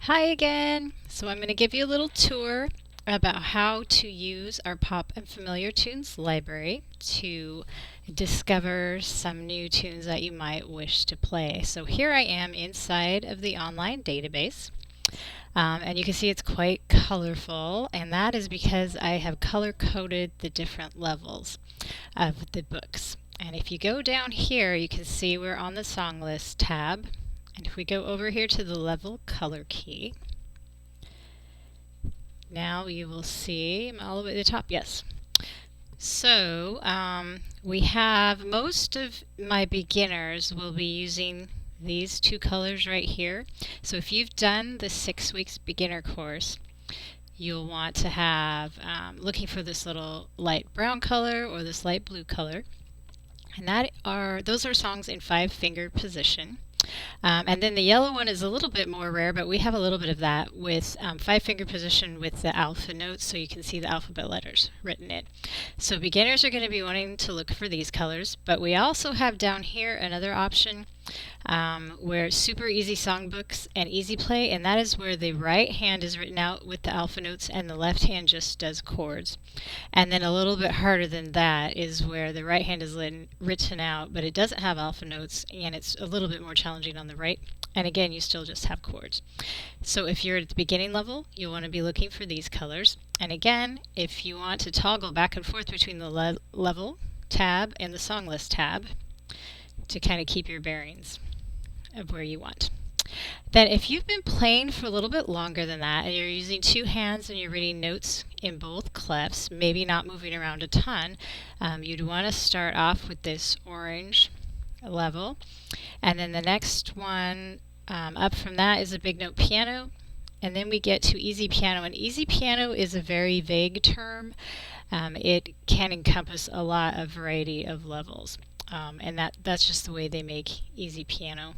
Hi again. So I'm going to give you a little tour about how to use our Pop and Familiar Tunes library to discover some new tunes that you might wish to play. So here I am inside of the online database. And you can see it's quite colorful, and that is because I have color coded the different levels of the books. And if you go down here, you can see we're on the song list tab. And if we go over here to the level color key, now you will see, I'm all the way at the top, yes. So we have most of my beginners will be using these two colors right here. So if you've done the 6 weeks beginner course, you'll want to have looking for this little light brown color or this light blue color. And those are songs in 5-finger position. And then the yellow one is a little bit more rare, but we have a little bit of that with 5-finger position with the alpha notes, so you can see the alphabet letters written in. So beginners are going to be wanting to look for these colors, but we also have down here another option where super easy songbooks and easy play, and that is where the right hand is written out with the alpha notes and the left hand just does chords. And then a little bit harder than that is where the right hand is written out, but it doesn't have alpha notes, and it's a little bit more challenging on the right. And again, you still just have chords. So if you're at the beginning level, you'll want to be looking for these colors. And again, if you want to toggle back and forth between the level tab and the song list tab to kind of keep your bearings of where you want. Then if you've been playing for a little bit longer than that and you're using two hands and you're reading notes in both clefs, maybe not moving around a ton, you'd want to start off with this orange level. And then the next one up from that is a big note piano. And then we get to easy piano. And easy piano is a very vague term. It can encompass a lot of variety of levels. And that's just the way they make easy piano.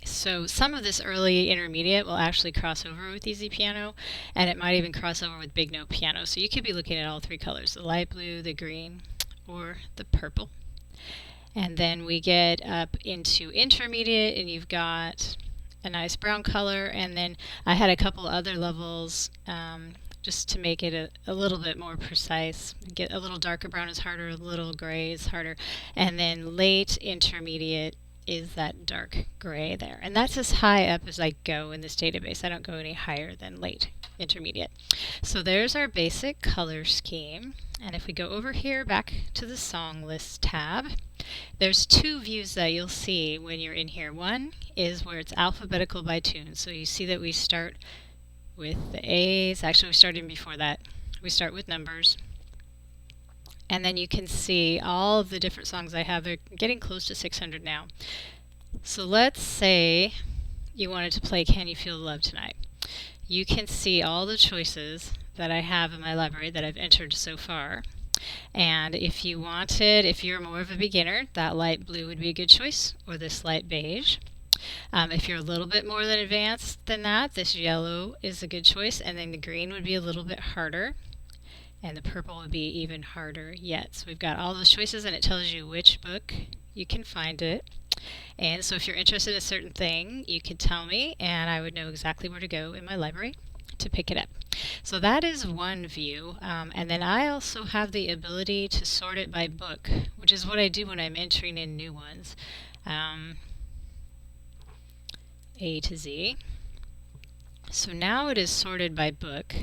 So some of this early intermediate will actually cross over with easy piano, and it might even cross over with big note piano. So you could be looking at all three colors, the light blue, the green, or the purple. And then we get up into intermediate, and you've got a nice brown color. And then I had a couple other levels just to make it a little bit more precise. Get a little darker brown is harder, a little gray is harder. And then late intermediate is that dark gray there. And that's as high up as I go in this database. I don't go any higher than late intermediate. So there's our basic color scheme. And if we go over here back to the song list tab, there's two views that you'll see when you're in here. One is where it's alphabetical by tune. So you see that we start with the A's. Actually, we started before that. We start with numbers. And then you can see all of the different songs I have. They're getting close to 600 now. So let's say you wanted to play Can You Feel the Love Tonight. You can see all the choices that I have in my library that I've entered so far. And if you're more of a beginner, that light blue would be a good choice, or this light beige. If you're a little bit more than advanced than that, this yellow is a good choice, and then the green would be a little bit harder. And the purple would be even harder yet. So we've got all those choices, and it tells you which book you can find it. And so if you're interested in a certain thing, you could tell me, and I would know exactly where to go in my library to pick it up. So that is one view. And then I also have the ability to sort it by book, which is what I do when I'm entering in new ones. A to Z. So now it is sorted by book.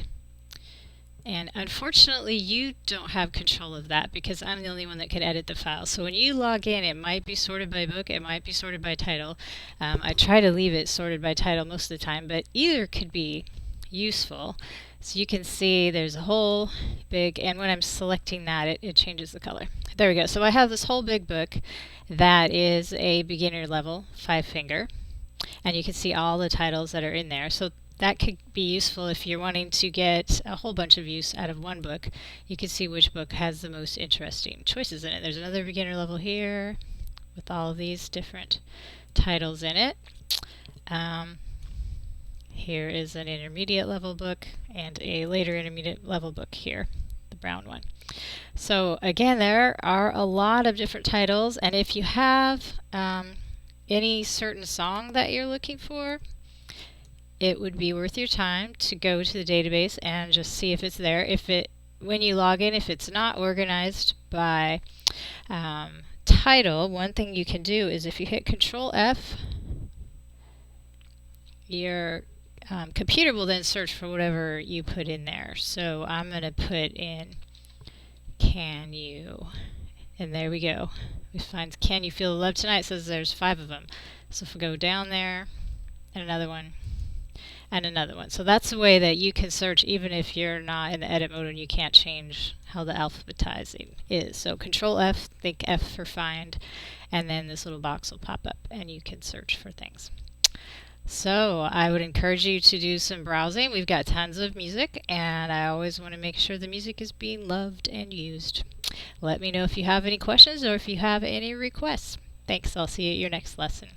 And unfortunately, you don't have control of that because I'm the only one that can edit the file. So when you log in, it might be sorted by book, it might be sorted by title. I try to leave it sorted by title most of the time, but either could be useful. So you can see there's a whole big, and when I'm selecting that, it changes the color. There we go. So I have this whole big book that is a beginner level, 5-finger. And you can see all the titles that are in there. So that could be useful if you're wanting to get a whole bunch of use out of one book. You can see which book has the most interesting choices in it. There's another beginner level here with all of these different titles in it. Here is an intermediate level book and a later intermediate level book here, the brown one. So again, there are a lot of different titles, and if you have any certain song that you're looking for, it would be worth your time to go to the database and just see if it's there. When you log in, if it's not organized by title, one thing you can do is if you hit Control F, your computer will then search for whatever you put in there. So I'm going to put in "Can you," and there we go. We find "Can you feel the love tonight?" It says there's 5 of them. So if we go down there, and another one, and another one. So that's the way that you can search even if you're not in the edit mode and you can't change how the alphabetizing is. So Control F, think F for find, and then this little box will pop up and you can search for things. So I would encourage you to do some browsing. We've got tons of music, and I always want to make sure the music is being loved and used. Let me know if you have any questions or if you have any requests. Thanks. I'll see you at your next lesson.